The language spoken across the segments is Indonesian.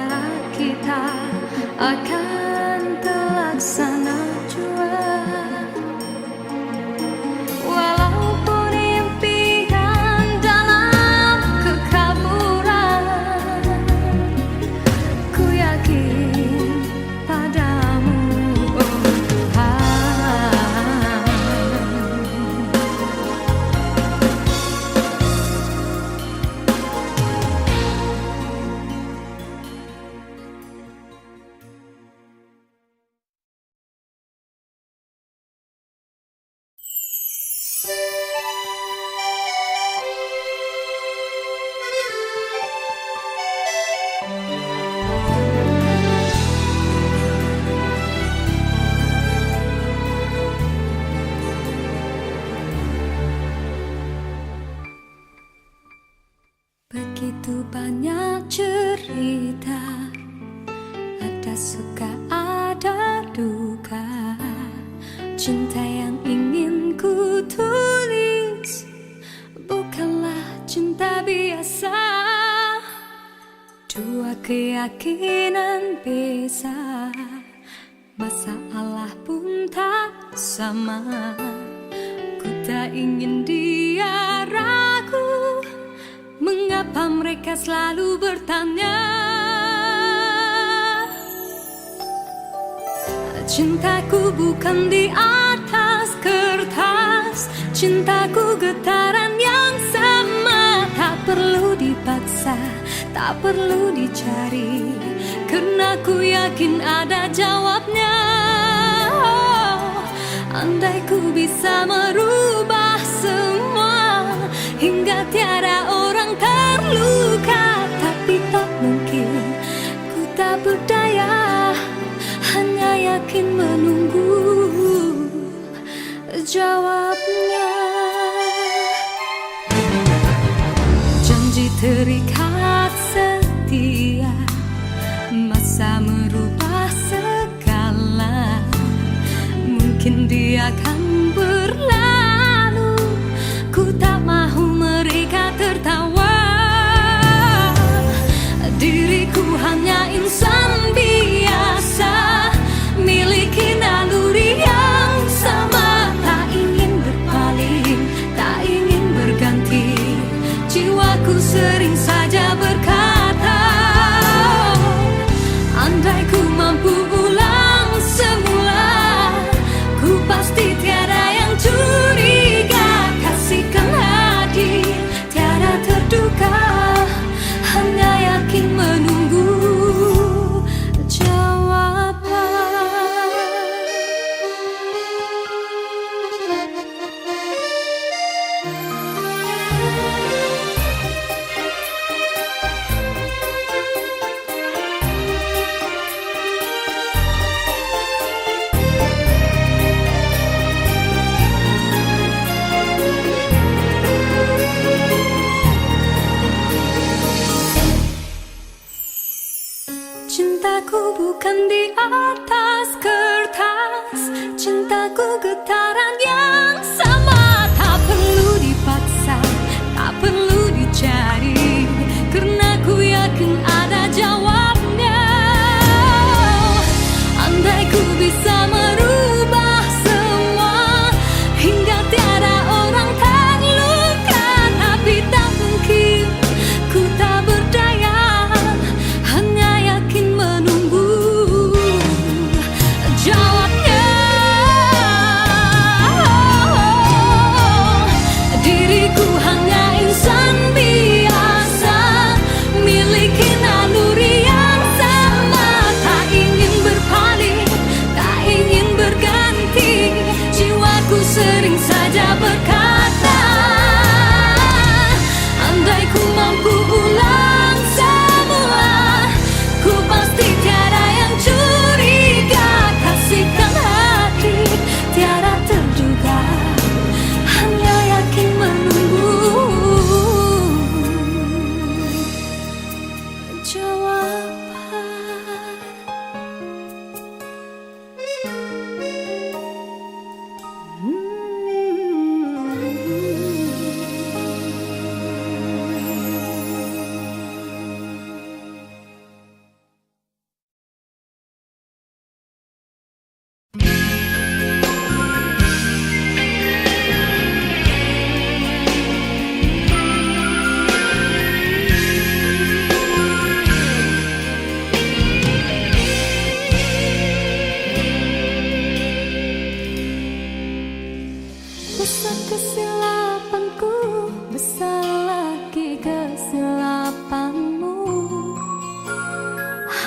antara kita akan terlaksana jua. Walaupun impian dalam kekaburan, ku yakin padamu, oh Tuhan. Begitu banyak cerita, ada suka ada duka. Cinta yang ingin ku tulis bukanlah cinta biasa. Dua keyakinan beza, masalah pun tak sama. Ku tak ingin dia ragu, mengapa mereka selalu bertanya. Cintaku bukan di atas kertas, cintaku getaran yang sama. Tak perlu dipaksa, tak perlu dicari, karena ku yakin ada jawabnya. Oh, andai ku bisa merubah semua hingga tiada orang terluka, tapi tak mungkin, ku tak berdaya, hanya yakin menunggu jawabnya. Janji terikat setia, masa merubah segala. Mungkin dia akan berlalu, ku tak mahu mereka tertawa. Diriku hanya insan biasa, miliki naluri yang sama. Tak ingin berpaling, tak ingin berganti, jiwaku sering saja berkata, andai ku mampu ulang semula, ku pasti tiada yang curiga. Kasihkan hadir, tiada terduga, hanya yakin menunggu jawaban. Cintaku bukan di atas kertas, cintaku getaran yang sama. Tak perlu dipaksa, tak perlu dicari, karena ku yakin ada jawabnya. Andai ku bisa merubah semua hingga tiada orang terluka, tapi tak mungkin, ku tak berdaya, hanya yakin menunggu jawabnya.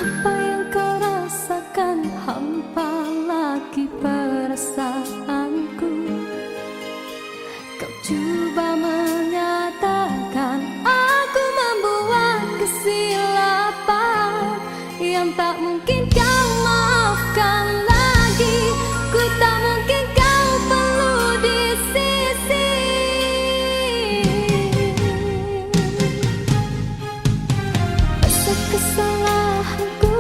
Apa yang kau rasakan, hampa lagi perasaanku. Kau coba menyatakan aku membuat kesilapan yang tak mungkin kau maafkan lagi. Ku tak mungkin kau perlu di sisi. Besar kesalahanku,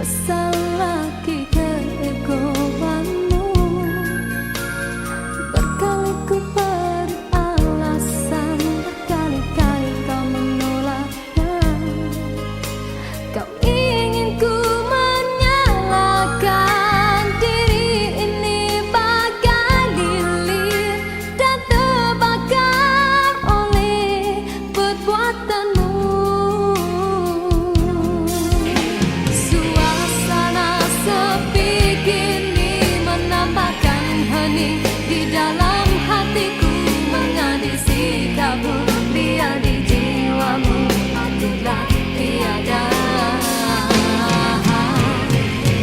besar lagi keegoanmu. Berkali ku beri alasan, berkali-kali kau menolaknya. Kau ingin ku menyalahkan diri ini bagai lilin dan terbakar oleh perbuatanmu. Suasana sepi kini menambahkan hening di dalam hatiku, mengadil sikapmu, biar di jiwamu akulah tiada.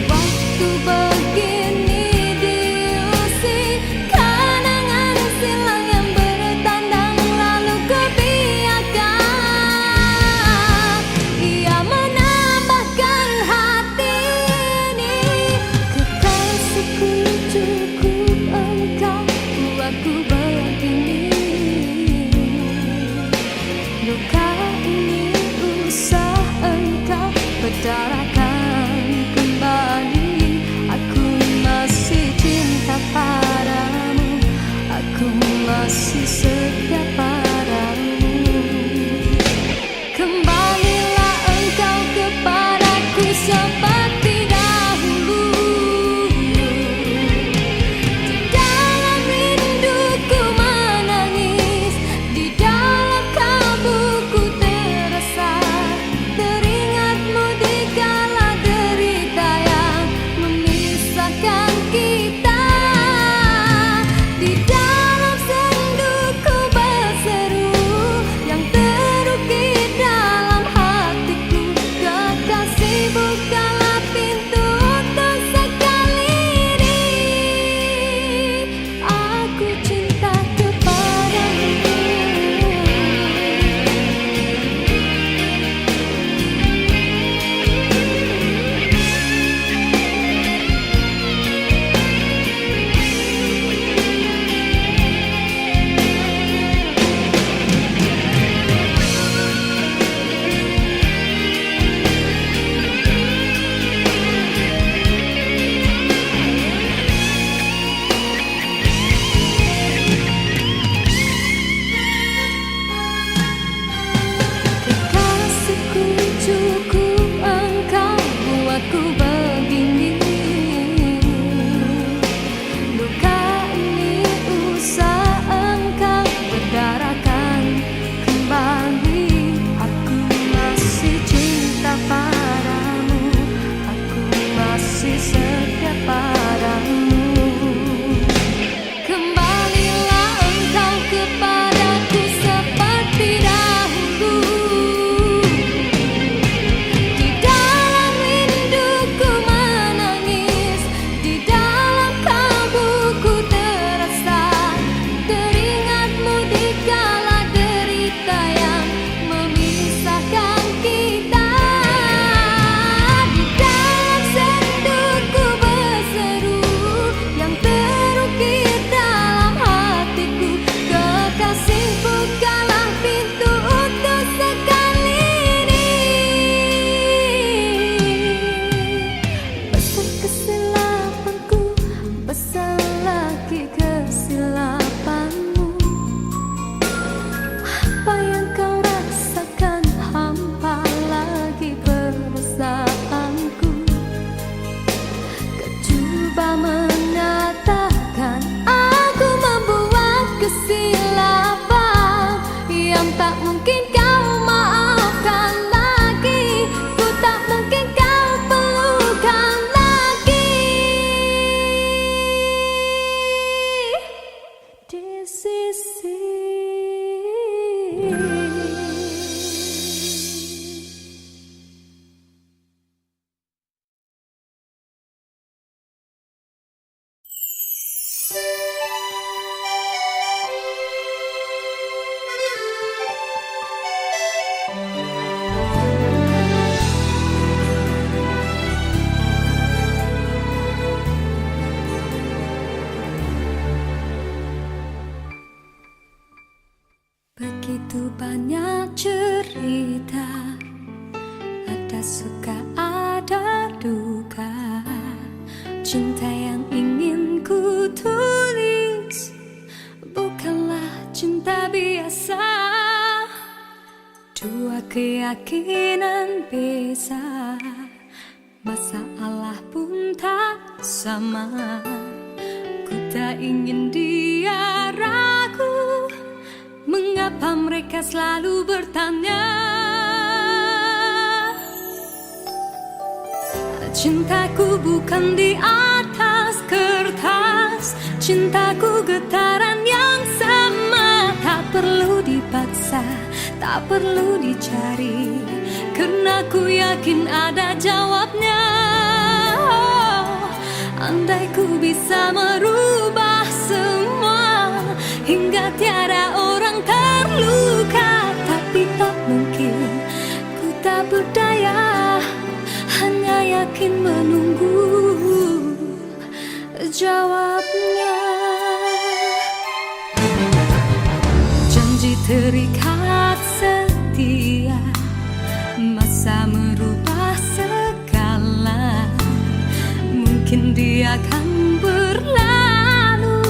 Waktu begini diusik kenangan silam yang bertandang, lalu ku biarkan ia menambahkan hati ini. Kekasihku, cukup engkau buatku begini. Luka ini usah engkau bedarakan kembali. Aku masih cinta padamu, aku masih setia padamu. Kembalilah engkau kepadaku seperti dahulu. Di dalam rinduku menangis, di dalam kalbuku terasa, teringatmu di kala derita yang memisahkan kita. Di dalam senduku berseru yang terukir dalam hatiku, kekasih bukanlah Cinta yang ingin ku tulis bukanlah cinta biasa. Dua keyakinan beza, masalah pun tak sama. Ku tak ingin dia ragu, mengapa mereka selalu bertanya. Cintaku bukan di atas kertas, cintaku getaran yang sama. Tak perlu dipaksa, tak perlu dicari, karena ku yakin ada jawabnya. Oh, andai ku bisa merubah semua hingga tiada orang terluka, tapi tak mungkin, ku tak berdaya, hanya yakin menunggu jawabnya. Janji terikat setia, masa merubah segala. Mungkin dia akan berlalu,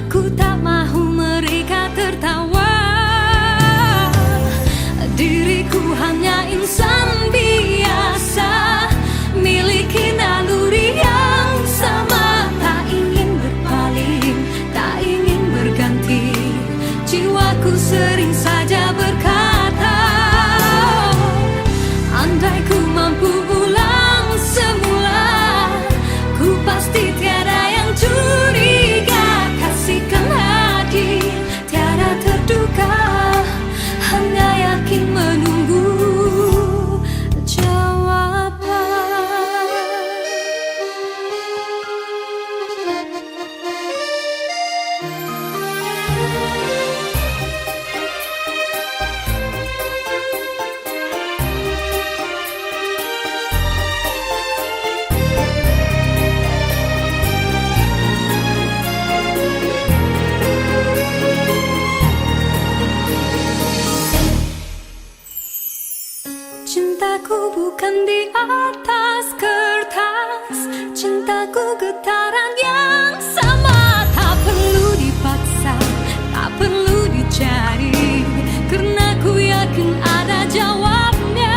ku tak mahu mereka tertawa. Diriku hanya insan biasa, miliki naluri yang sama. Tak ingin berpaling, tak ingin berganti, jiwaku sering saja berkata, andai ku mampu ulang semula, ku pasti tiada yang curiga. Kasihkan hati tiada terduga, hanya yakin menunggu jawaban. Cintaku bukan di atas kertas, cintaku getaran yang sama. Tak perlu dipaksa, tak perlu dicari, karena ku yakin ada jawabnya.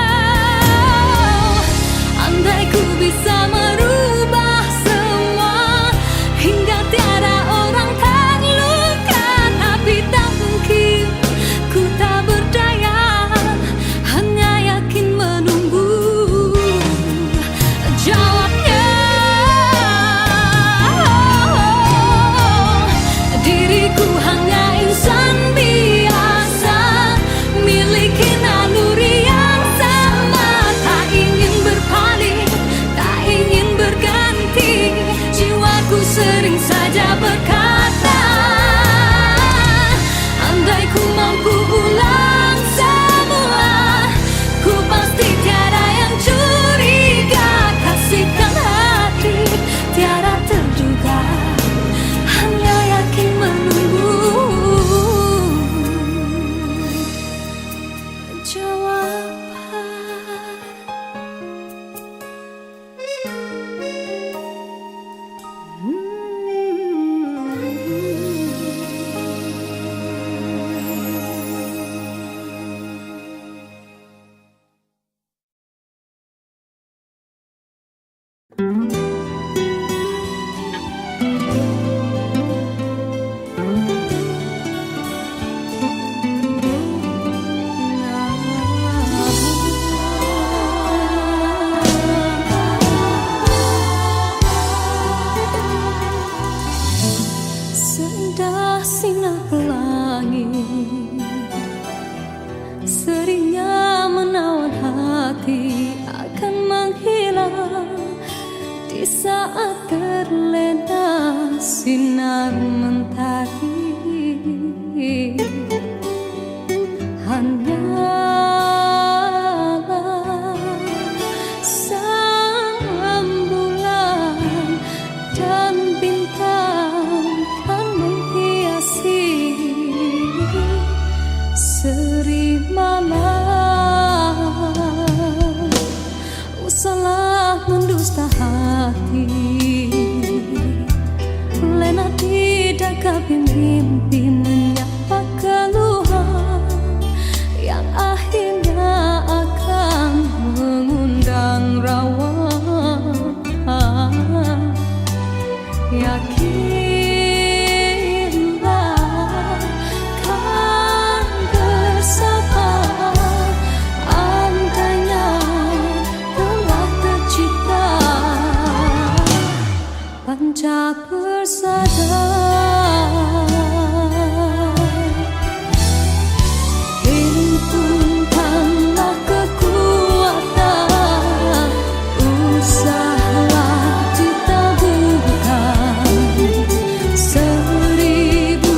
Andai ku bisa merubah semua hingga tiada orang terluka, tapi tak mungkin, ku tak berdaya, hanya yakin menunggu jawabnya. Diriku hanya insan biasa, miliki naluri yang sama. Tak ingin berpaling, tak ingin berganti, jiwaku sering saja berkata, andai ku mampu ulang semua, ku pasti tiada yang curiga. Kasihkan hati tiada terduga, hanya yakin menunggu jawaban. Seindah sinar pelangi, seringnya menawan hati, akan menghilang di saat terlena sinar mentari. Hanyalah sang bulan dan bintang kan menghiasi seri malam. Usahlah mendusta hati, mimpi menyapa keluhan yang akhirnya akan mengundang rawa. Yakinlah kan bersama, andainya telah tercipta panca persada. Himpunkanlah kekuatan, usahalah ditaburkan seribu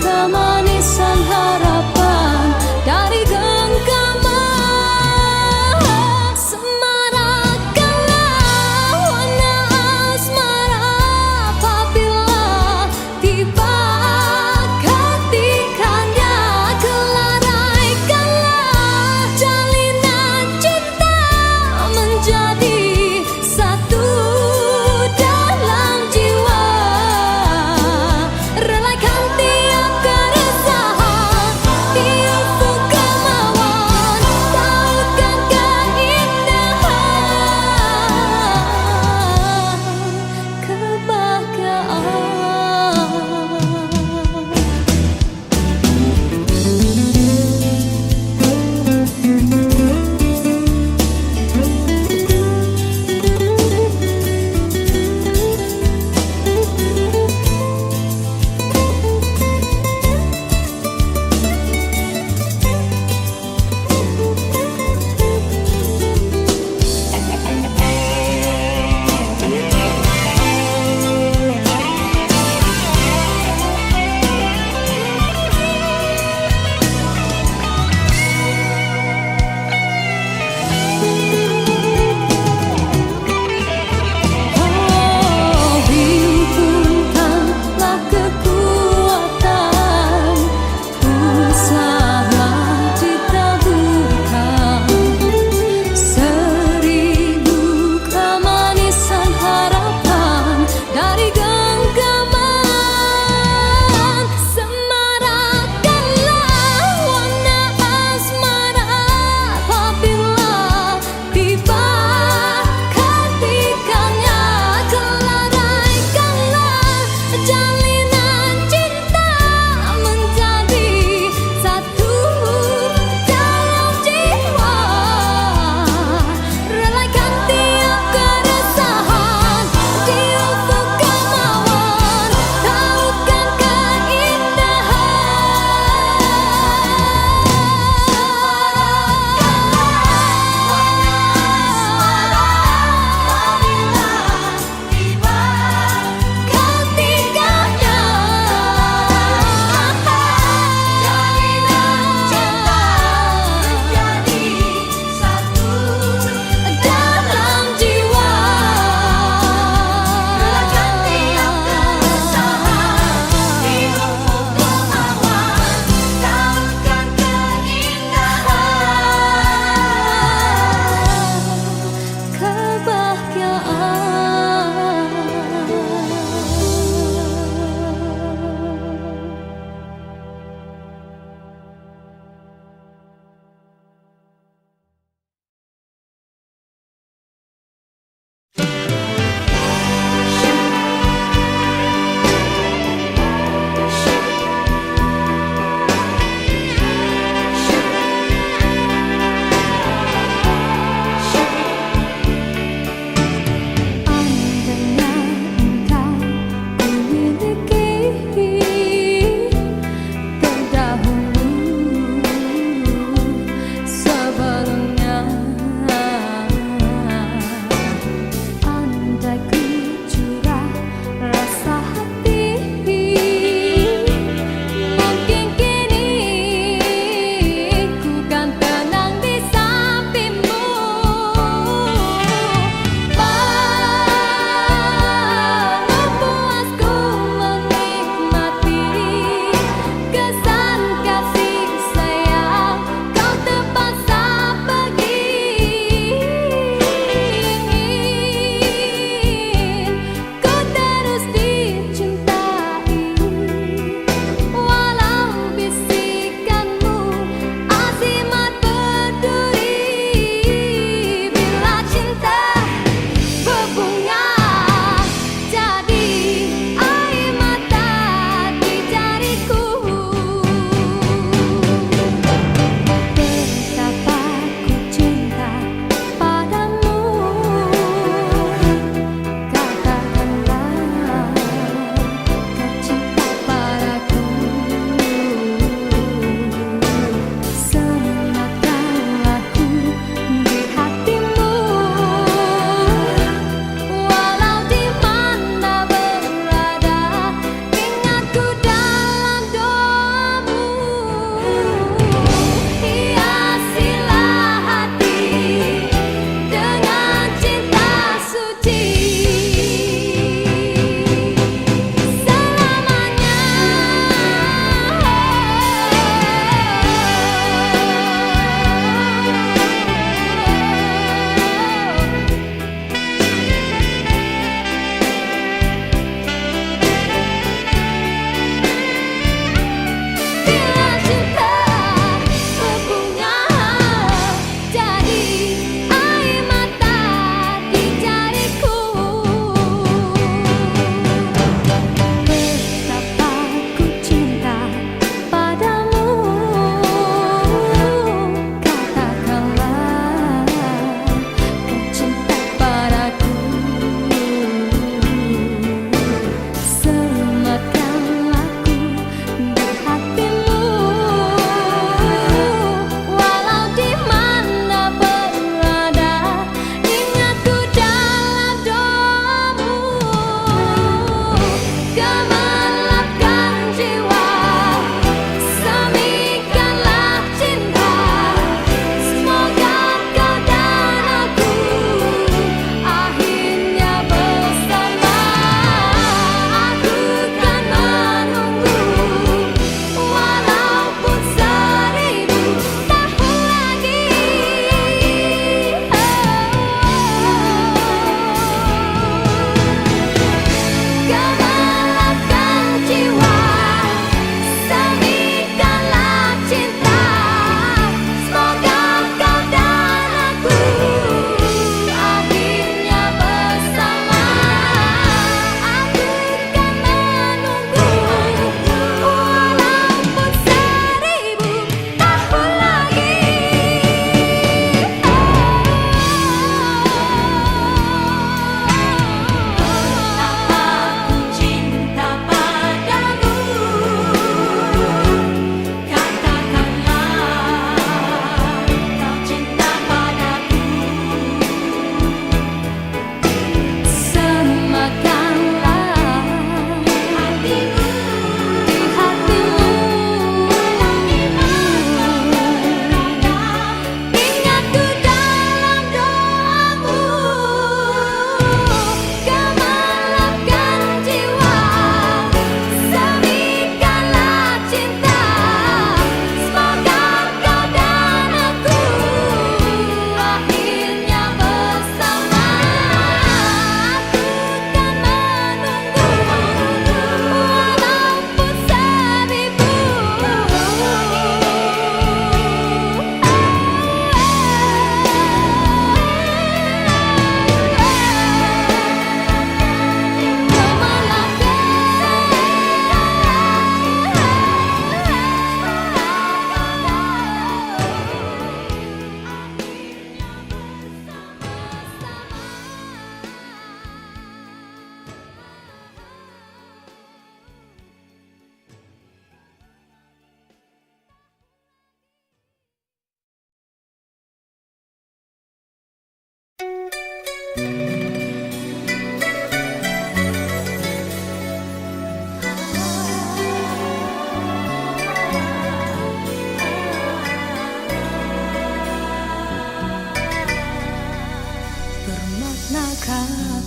kemanisan harapan dari genggaman. Semarakkanlah warna asmara apabila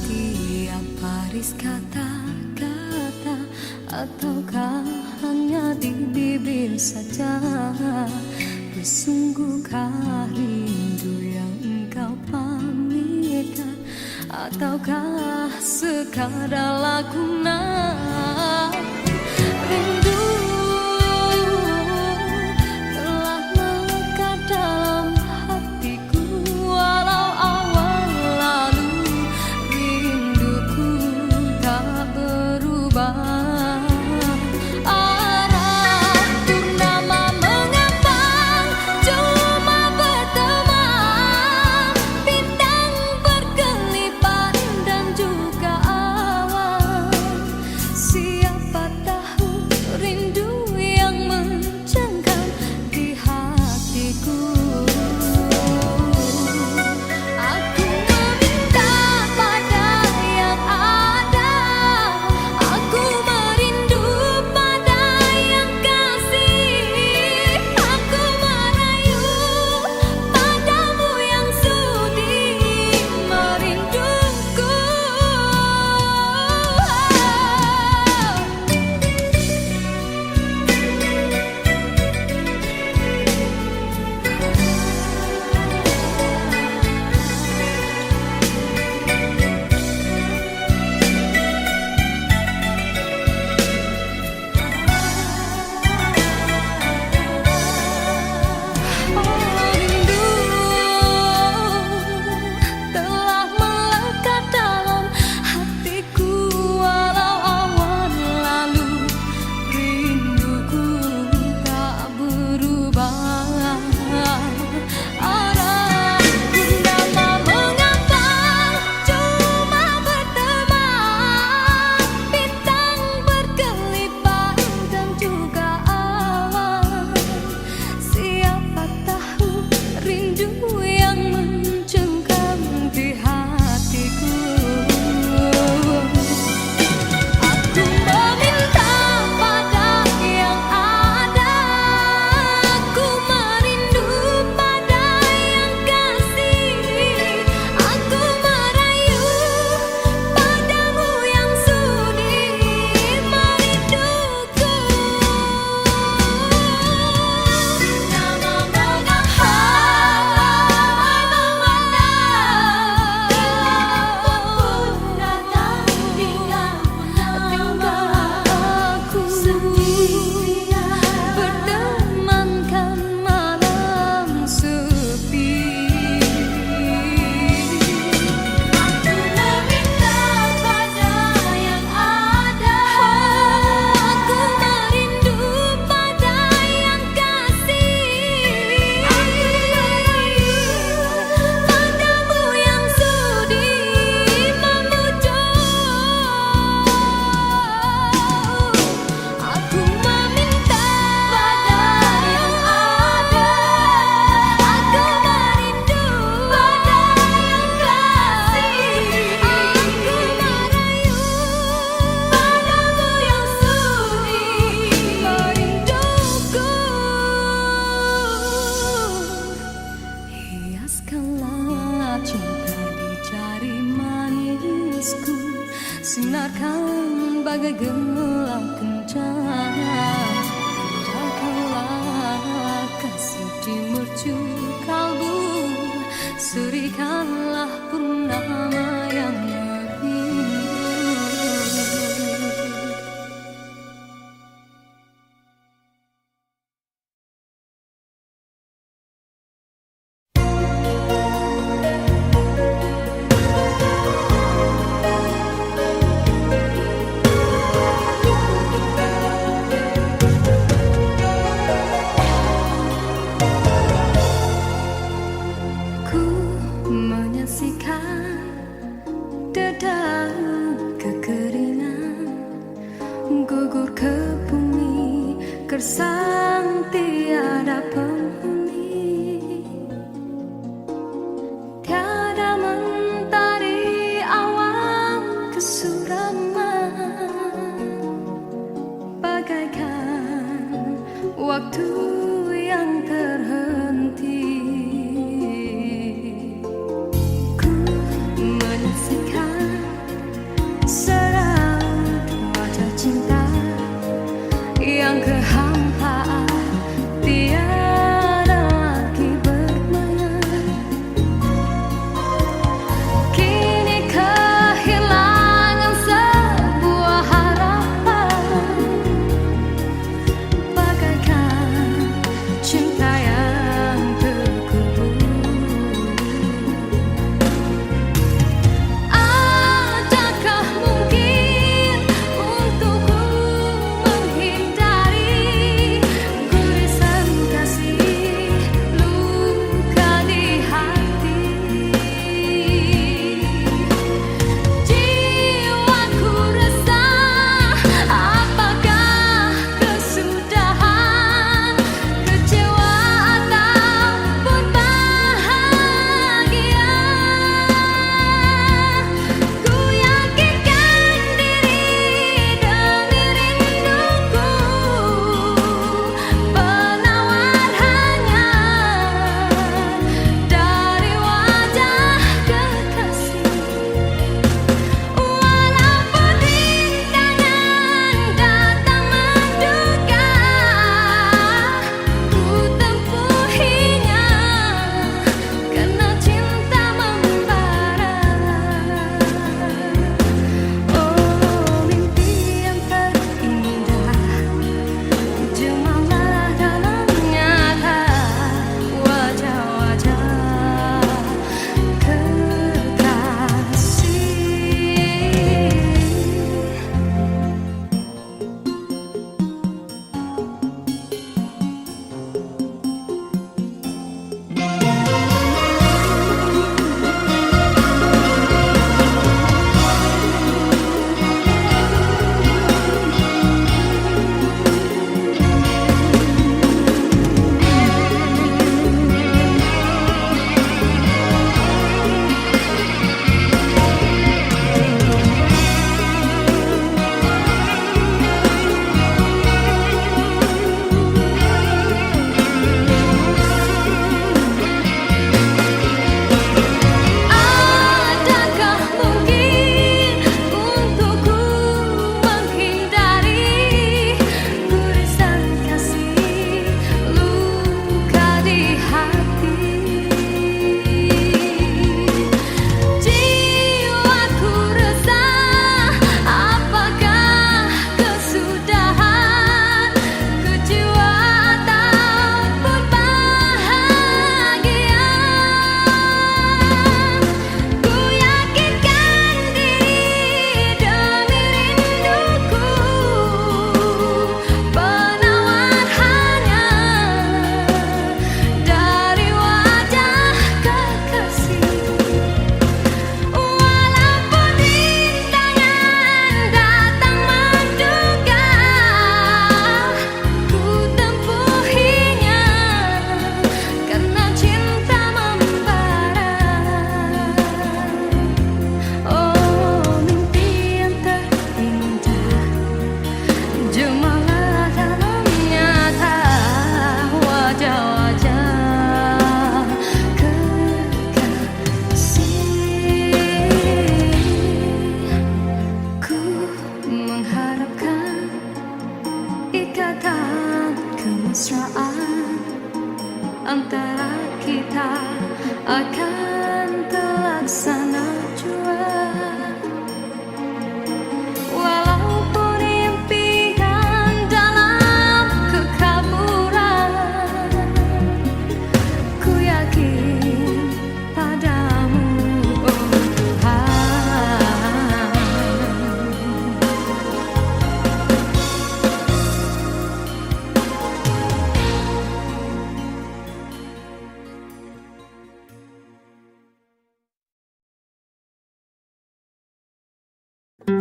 tiap baris kata-kata, ataukah hanya di bibir saja? Bersungguhkah rindu yang engkau pamitkan, ataukah sekadar lakonan? Rindu telah melekat dalam hatiku, walau awal lalu rinduku tak berubah. Sinarkan bagai gelang kencana, indahkanlah kasih di mercu kalbu, serikanlah purnama yang merindu. Gugur ke bumi, gersang tiada penghuni, tiada mentari awan kesuraman, bagaikan waktu yang terhenti. Ku menyaksikan Seindah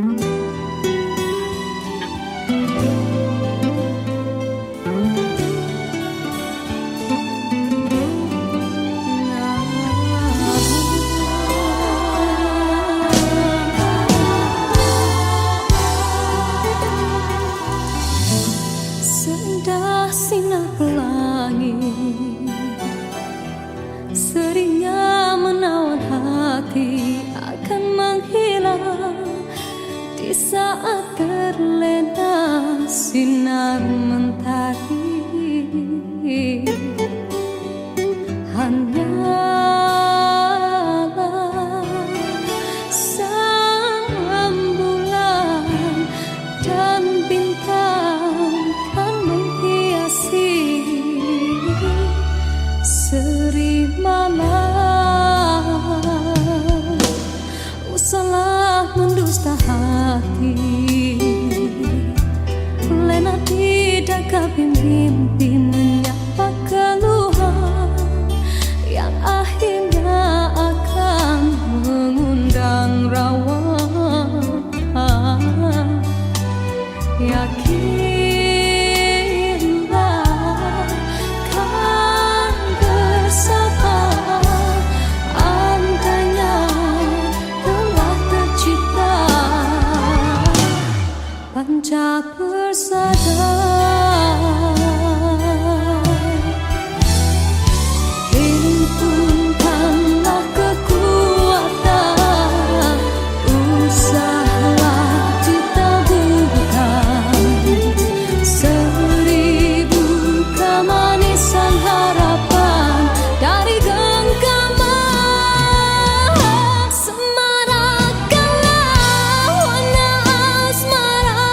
sinar pelangi seringnya menawan hati akan menghilang di saat terlena sinar mentari. Hanyalah sang rembulan dan bintang kan menghiasi seri malam. Usahlah mendusta hati, lena tidak kapi mimpi menyapa keluhan yang akhirnya akan mengundang rawa. Yakinlah kan bersama, andainya telah tercipta panca persada. Himpunkanlah kekuatan, usahalah ditaburkan seribu kemanisan harapan dari genggaman. Semarakkanlah warna asmara,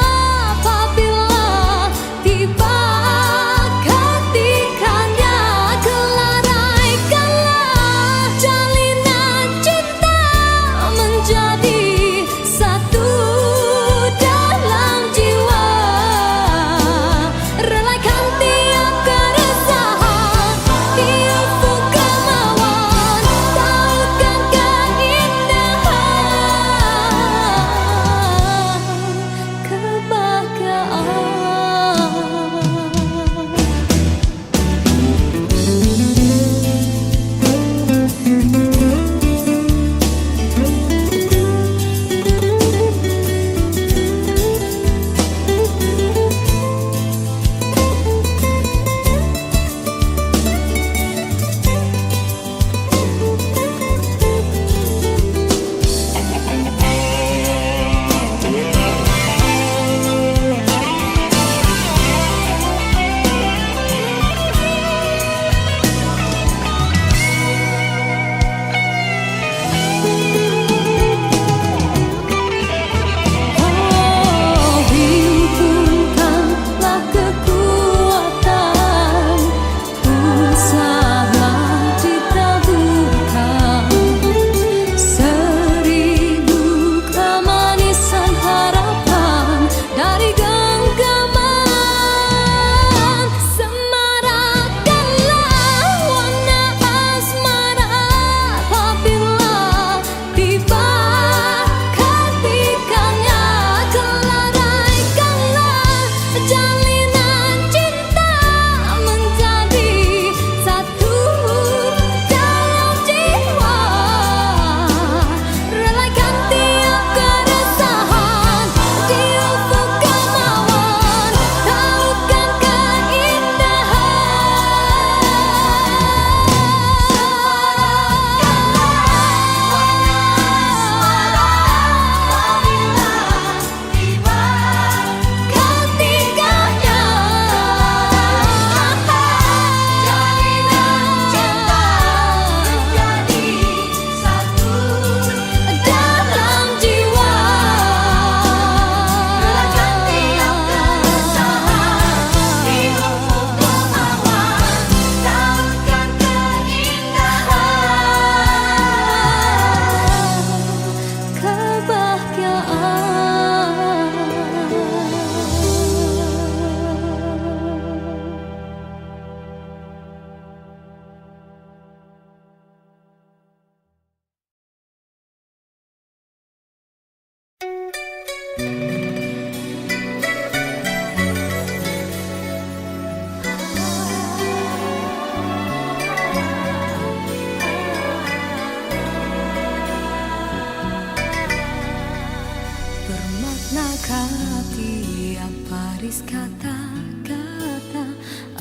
Maknakah tiap baris kata-kata,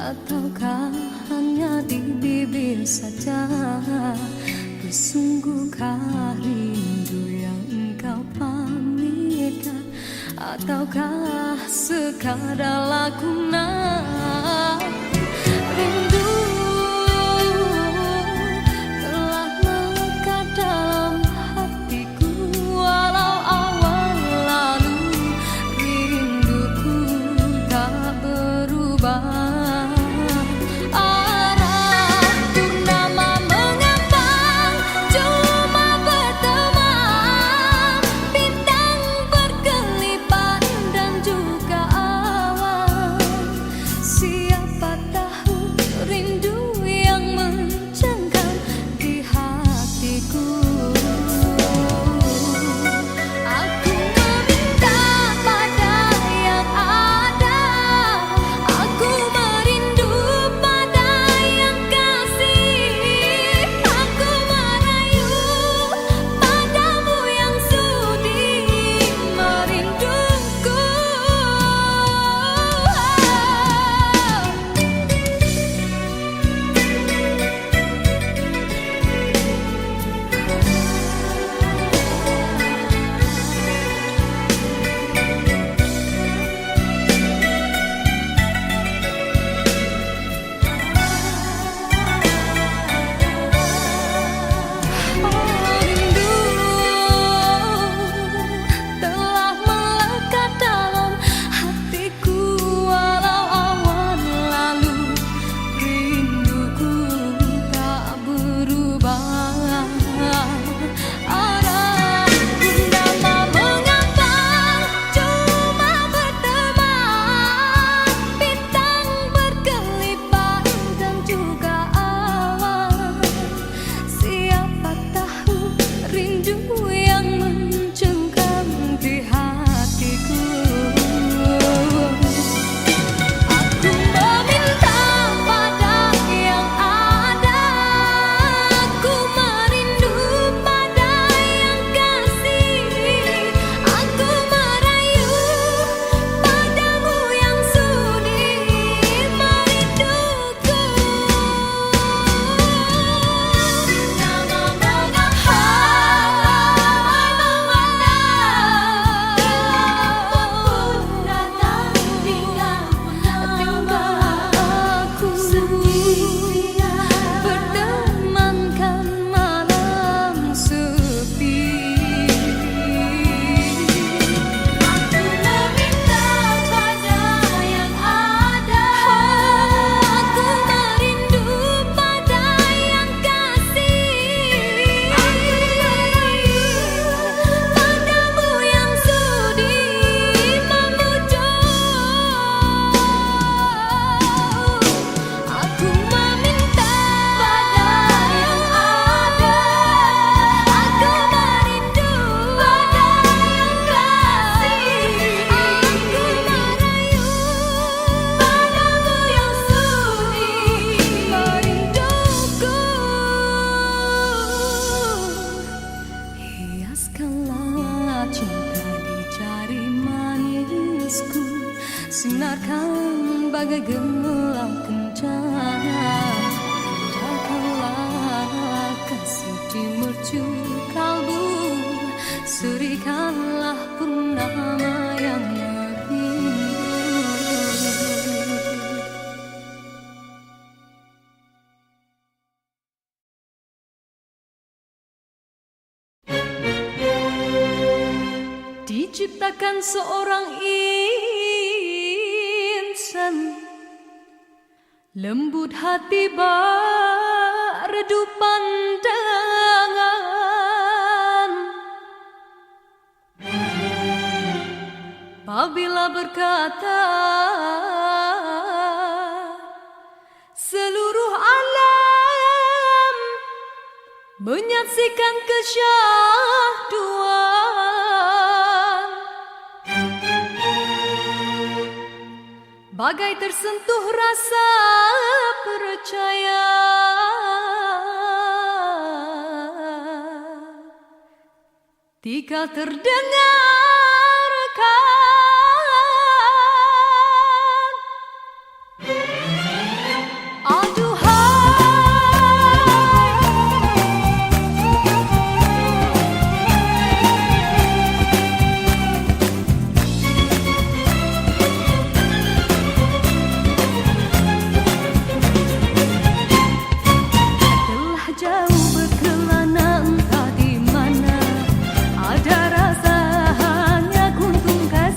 ataukah hanya di bibir saja? Sungguhkah rindu yang engkau pamitkan, ataukah sekadar lakonan? Rindu telah melekat dalam hatiku, walau awal lalu rinduku tak berubah. Sinarkan bagai gelang kencana, jagalah kasih di mercu kalbu, serikanlah purnama yang merindu. Diciptakan seorang insan, lembut hati redup pandangan. Apabila berkata seluruh alam menyaksikan kesyahduan, bagai tersentuh rasa percaya. Tika terdengar Jauh berkelana entah di mana, ada rasa hanya kuntung kasih.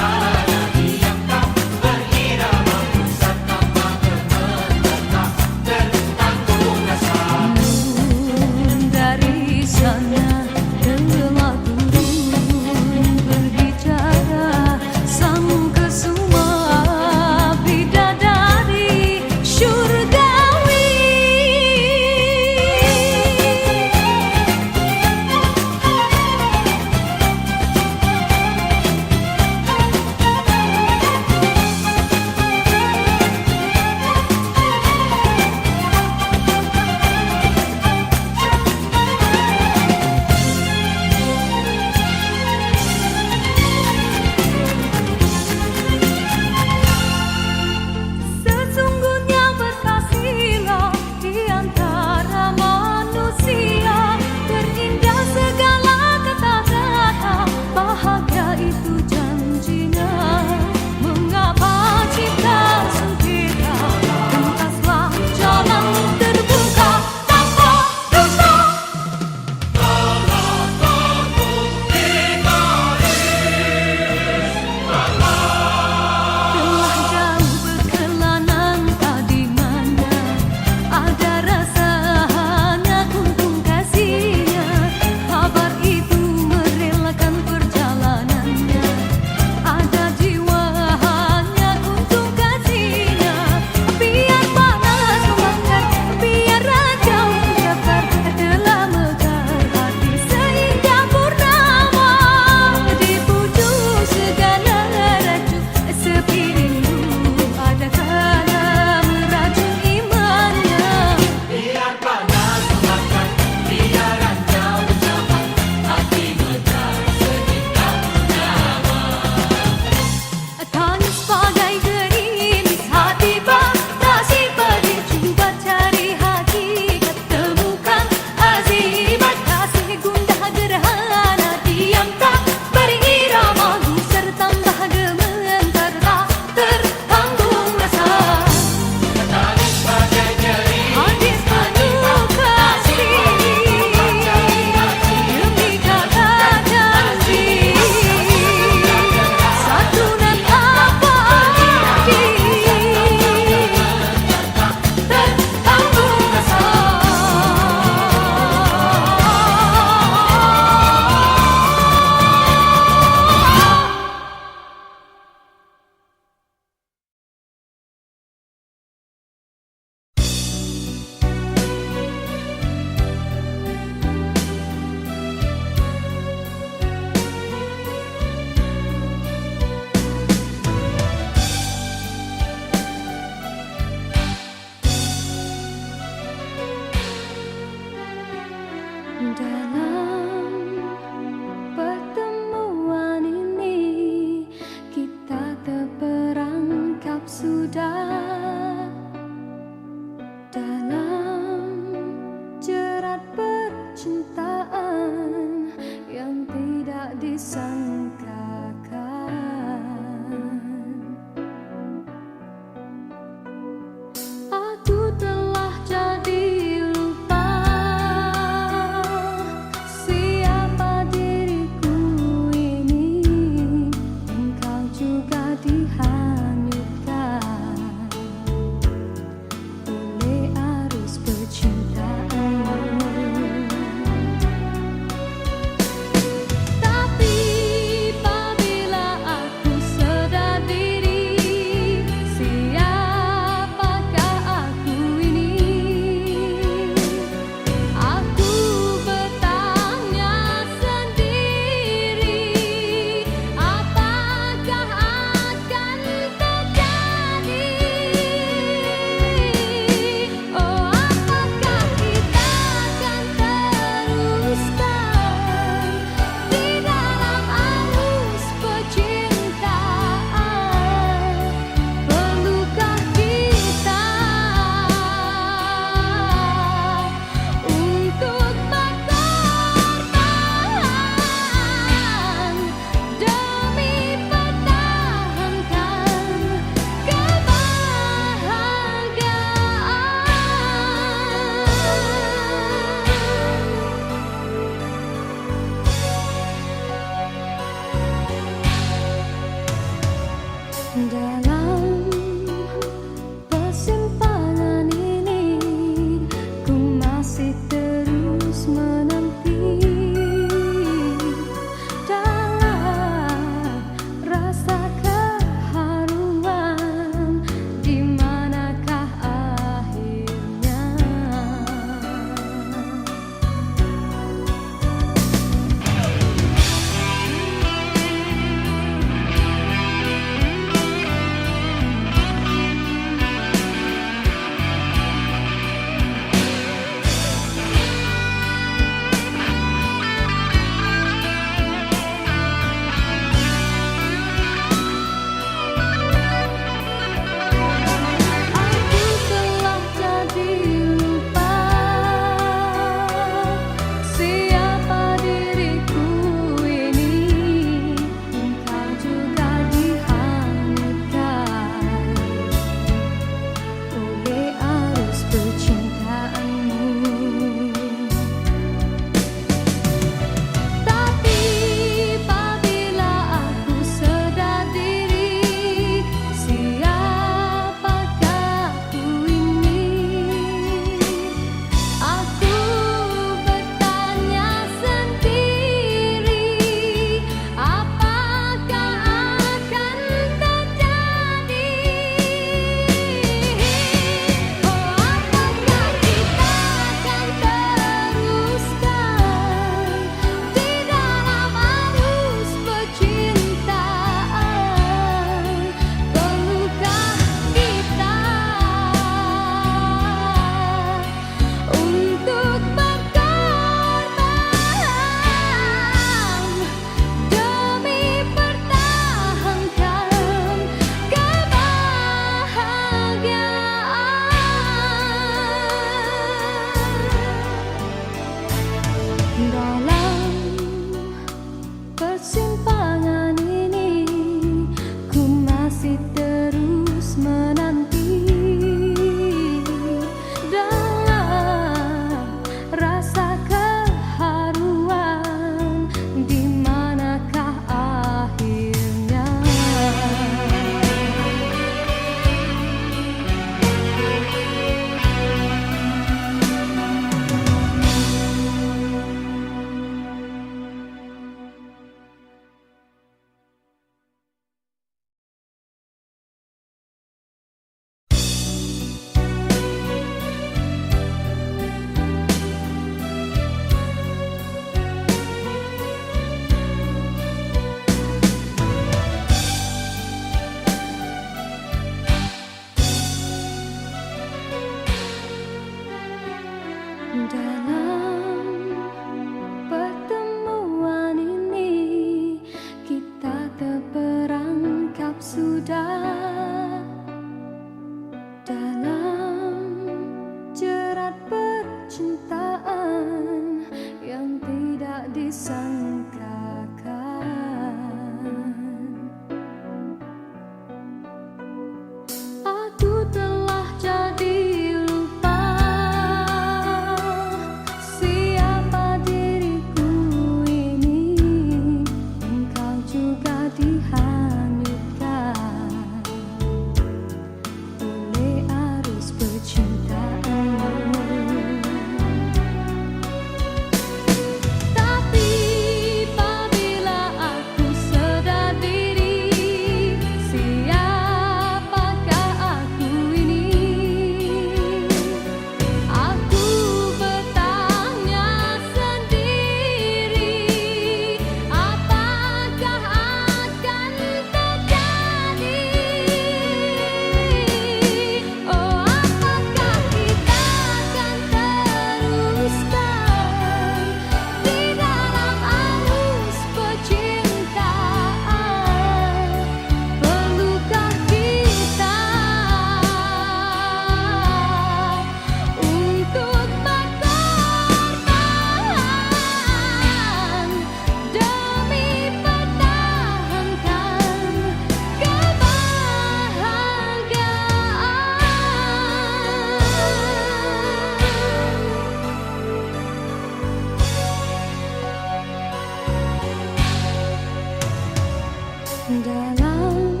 Dalam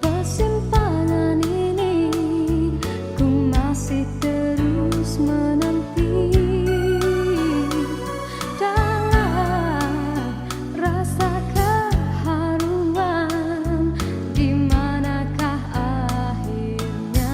persimpangan ini ku masih terus menanti dalam rasa keharuan, di manakah akhirnya.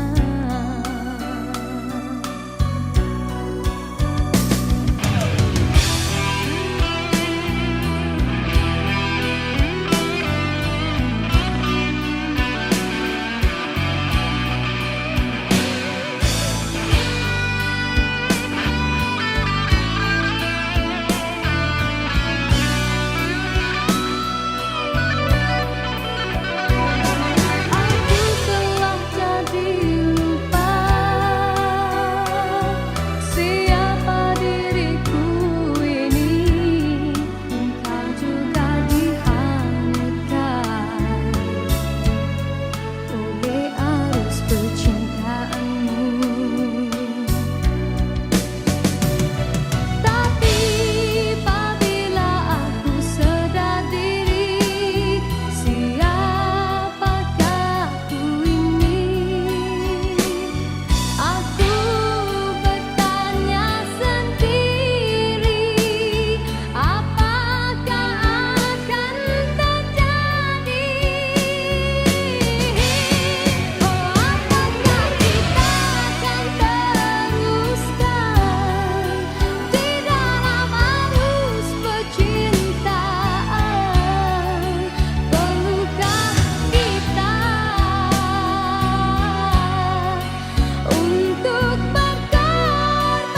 Aku telah jadi lupa siapa diriku ini. Engkau juga dihanyutkan oleh arus percintaanmu. Tapi apabila aku sadar diri, siapakah aku ini? Aku bertanya sendiri, apakah akan terjadi? Oh, apakah kita akan teruskan di dalam arus percintaan? Perlukah kita untuk berkorban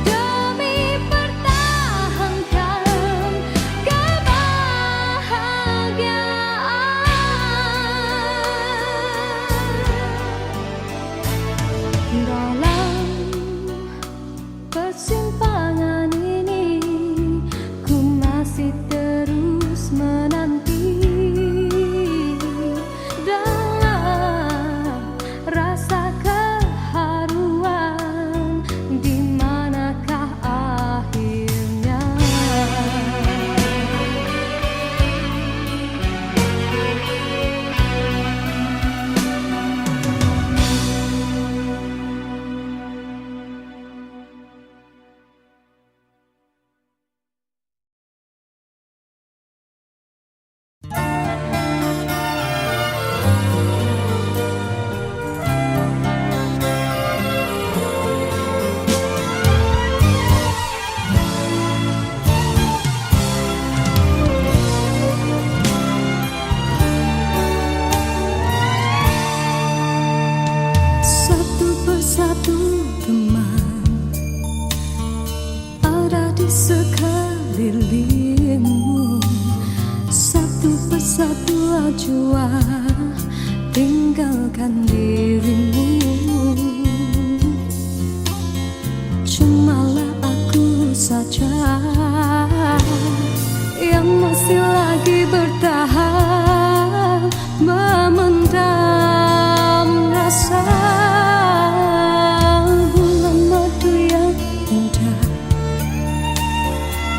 demi pertahankan kebahagiaan? Dalam persimpangan ini ku masih terus menanti dalam rasa keharuan, di manakah akhirnya. Satu persatu teman ada di sekelilingmu. Satu persatu acuan tinggalkan dirimu. Cumalah aku saja yang masih lagi bertahan, memendam rasa. Bulan madu yang indah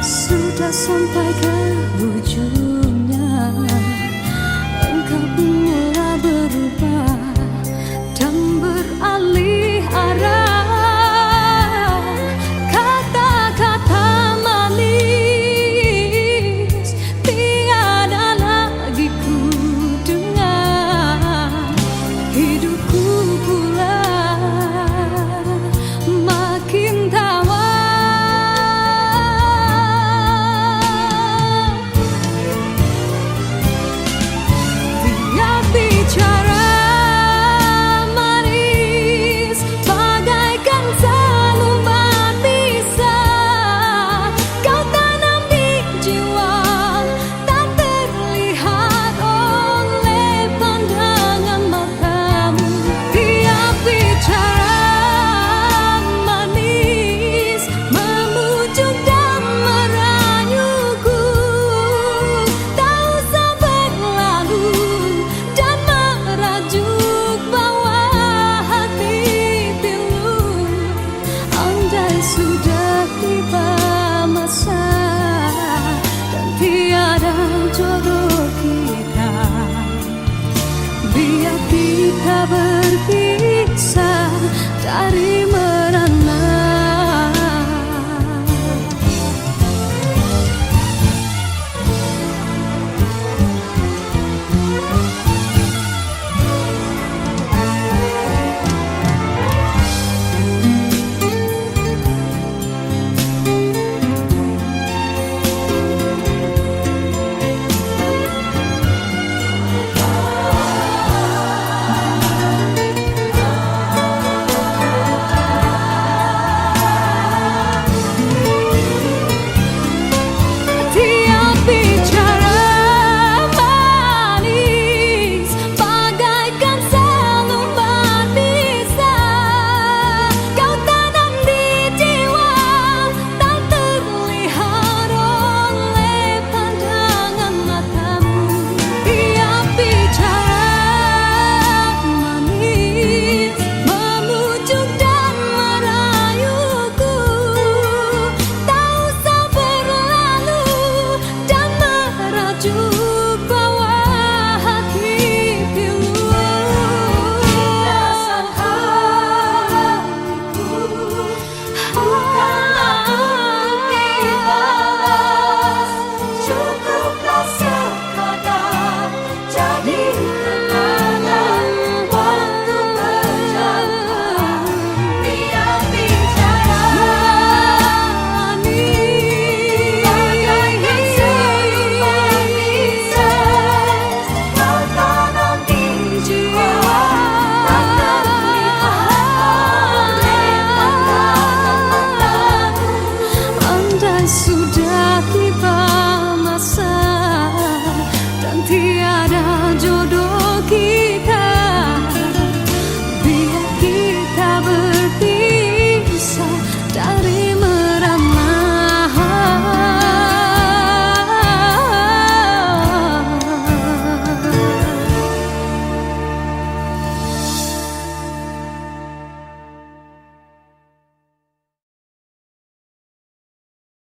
sudah sampai ke ujungnya. Engkau pun mulai berubah dan beralih arah. Kata-kata manis tiada lagi ku dengar. Hidupku pula makin tawar. Cari